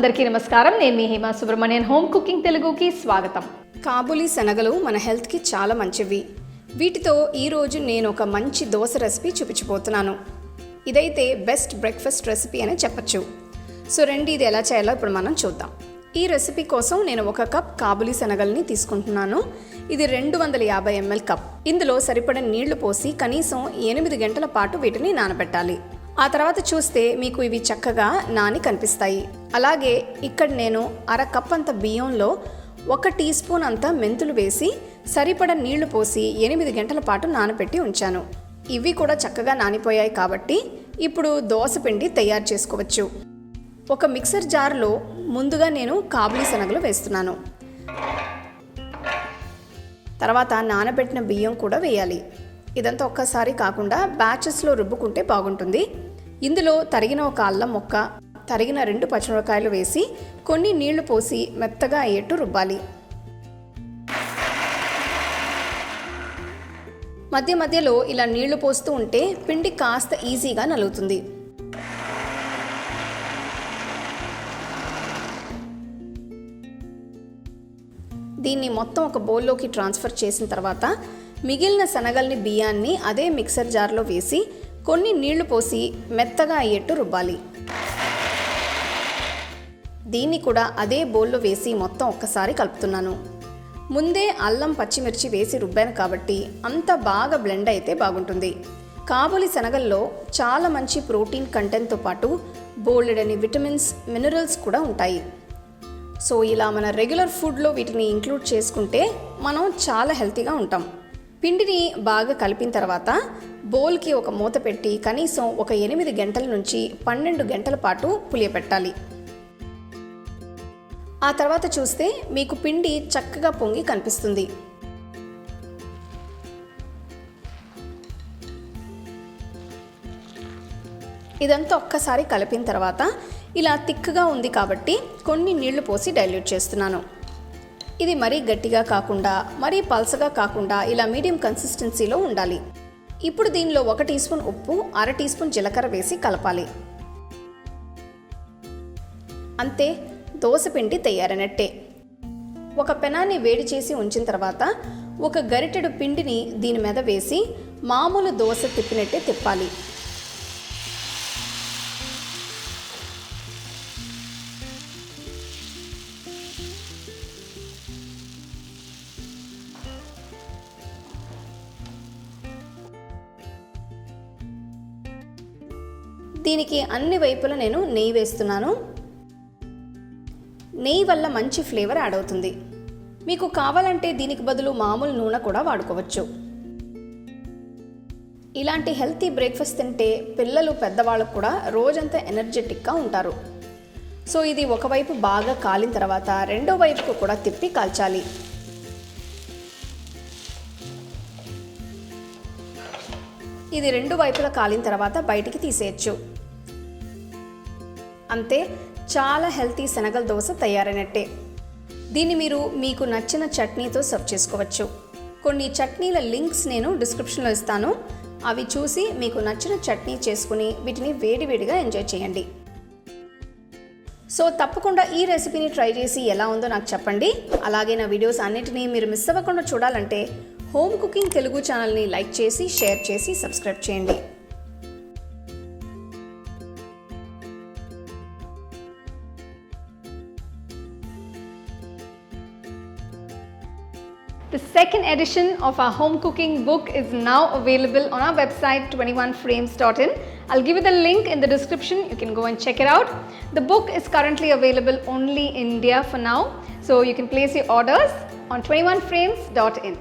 అందరికీ నమస్కారం. నేను మీ హేమ సుబ్రహ్మణ్యన్. హోమ్ కుకింగ్ తెలుగుకి స్వాగతం. కాబూలి శనగలు మన హెల్త్కి చాలా మంచివి. వీటితో ఈరోజు నేను ఒక మంచి దోశ రెసిపీ చూపించబోతున్నాను. ఇదైతే బెస్ట్ బ్రేక్ఫాస్ట్ రెసిపీ అని చెప్పచ్చు. సో రండి, ఇది ఎలా చేయాలో ఇప్పుడు మనం చూద్దాం. ఈ రెసిపీ కోసం నేను 1 కప్ కాబూలి శనగల్ని తీసుకుంటున్నాను. ఇది 250 ml కప్. ఇందులో సరిపడే నీళ్లు పోసి కనీసం 8 గంటల పాటు వీటిని నానబెట్టాలి. ఆ తర్వాత చూస్తే మీకు ఇవి చక్కగా నాని కనిపిస్తాయి. అలాగే ఇక్కడ నేను 1/2 కప్ అంత బియ్యంలో 1 టీ స్పూన్ అంత మెంతులు వేసి సరిపడ నీళ్లు పోసి 8 గంటల పాటు నానబెట్టి ఉంచాను. ఇవి కూడా చక్కగా నానిపోయాయి కాబట్టి ఇప్పుడు దోశ పిండి తయారు చేసుకోవచ్చు. ఒక మిక్సర్ జార్లో ముందుగా నేను కాబూలి శనగలు వేస్తున్నాను. తర్వాత నానబెట్టిన బియ్యం కూడా వేయాలి. ఇదంతా ఒక్కసారి కాకుండా బ్యాచెస్లో రుబ్బుకుంటే బాగుంటుంది. ఇందులో తరిగిన 1 అల్లం ముక్క, తరిగిన 2 పచ్చిమిరపకాయలు వేసి కొన్ని నీళ్లు పోసి మెత్తగా అయ్యేట్టు రుబ్బాలి. మధ్య మధ్యలో ఇలా నీళ్లు పోస్తూ ఉంటే పిండి కాస్త ఈజీగా నలుగుతుంది. దీన్ని మొత్తం ఒక బౌల్లోకి ట్రాన్స్ఫర్ చేసిన తర్వాత మిగిలిన శనగల్ని బియ్యాన్ని అదే మిక్సర్ జార్లో వేసి కొన్ని నీళ్లు పోసి మెత్తగా అయ్యేట్టు రుబ్బాలి. దీన్ని కూడా అదే బౌల్లో వేసి మొత్తం ఒక్కసారి కలుపుతున్నాను. ముందే అల్లం పచ్చిమిర్చి వేసి రుబ్బాను కాబట్టి అంత బాగా బ్లెండ్ అయితే బాగుంటుంది. కాబూలి శనగల్లో చాలా మంచి ప్రోటీన్ కంటెంట్తో పాటు బోలెడని విటమిన్స్, మినరల్స్ కూడా ఉంటాయి. సో ఇలా మన రెగ్యులర్ ఫుడ్లో వీటిని ఇంక్లూడ్ చేసుకుంటే మనం చాలా హెల్తీగా ఉంటాం. పిండిని బాగా కలిపిన తర్వాత బౌల్కి ఒక మూత పెట్టి కనీసం ఒక 8 గంటల నుంచి 12 గంటల పాటు పులియపెట్టాలి. ఆ తర్వాత చూస్తే మీకు పిండి చక్కగా పొంగి కనిపిస్తుంది. ఇదంతా ఒక్కసారి కలిపిన తర్వాత ఇలా థిక్గా ఉంది కాబట్టి కొన్ని నీళ్లు పోసి డైల్యూట్ చేస్తున్నాను. ఇది మరీ గట్టిగా కాకుండా మరీ పల్సగా కాకుండా ఇలా మీడియం కన్సిస్టెన్సీలో ఉండాలి. ఇప్పుడు దీనిలో 1 టీ స్పూన్ ఉప్పు, 1/2 టీ స్పూన్ జీలకర్ర వేసి కలపాలి. అంతే, దోశ పిండి తయారైనట్టే. ఒక పెనాన్ని వేడి చేసి ఉంచిన తర్వాత 1 గరిటెడు పిండిని దీని మీద వేసి మామూలు దోశ తిప్పినట్టే తిప్పాలి. దీనికి అన్ని వైపులా నేను నెయ్యి వేస్తున్నాను. నెయ్యి వల్ల మంచి ఫ్లేవర్ యాడ్ అవుతుంది. మీకు కావాలంటే దీనికి బదులు మామూలు నూనె కూడా వాడుకోవచ్చు. ఇలాంటి హెల్తీ బ్రేక్ఫాస్ట్ తింటే పిల్లలు, పెద్దవాళ్ళకు కూడా రోజంతా ఎనర్జెటిక్గా ఉంటారు. సో ఇది ఒకవైపు బాగా కాలిన తర్వాత రెండో వైపుకు కూడా తిప్పి కాల్చాలి. ఇది 2 వైపులా కాలిన తర్వాత బయటికి తీసేయచ్చు. అంతే, చాలా హెల్తీ శనగల దోశ తయారైనట్టే. దీన్ని మీరు మీకు నచ్చిన చట్నీతో సర్వ్ చేసుకోవచ్చు. కొన్ని చట్నీల లింక్స్ నేను డిస్క్రిప్షన్లో ఇస్తాను. అవి చూసి మీకు నచ్చిన చట్నీ చేసుకుని వీటిని వేడివేడిగా ఎంజాయ్ చేయండి. సో తప్పకుండా ఈ రెసిపీని ట్రై చేసి ఎలా ఉందో నాకు చెప్పండి. అలాగే నా వీడియోస్ అన్నిటినీ మీరు మిస్ అవ్వకుండా చూడాలంటే హోమ్ కుకింగ్ తెలుగు ఛానల్ని లైక్ చేసి, షేర్ చేసి, సబ్స్క్రైబ్ చేయండి. The second edition of our home cooking book is now available on our website 21frames.in. I'll give you the link in the description. You can go and check it out. The book is currently available only in India for now, so you can place your orders on 21frames.in.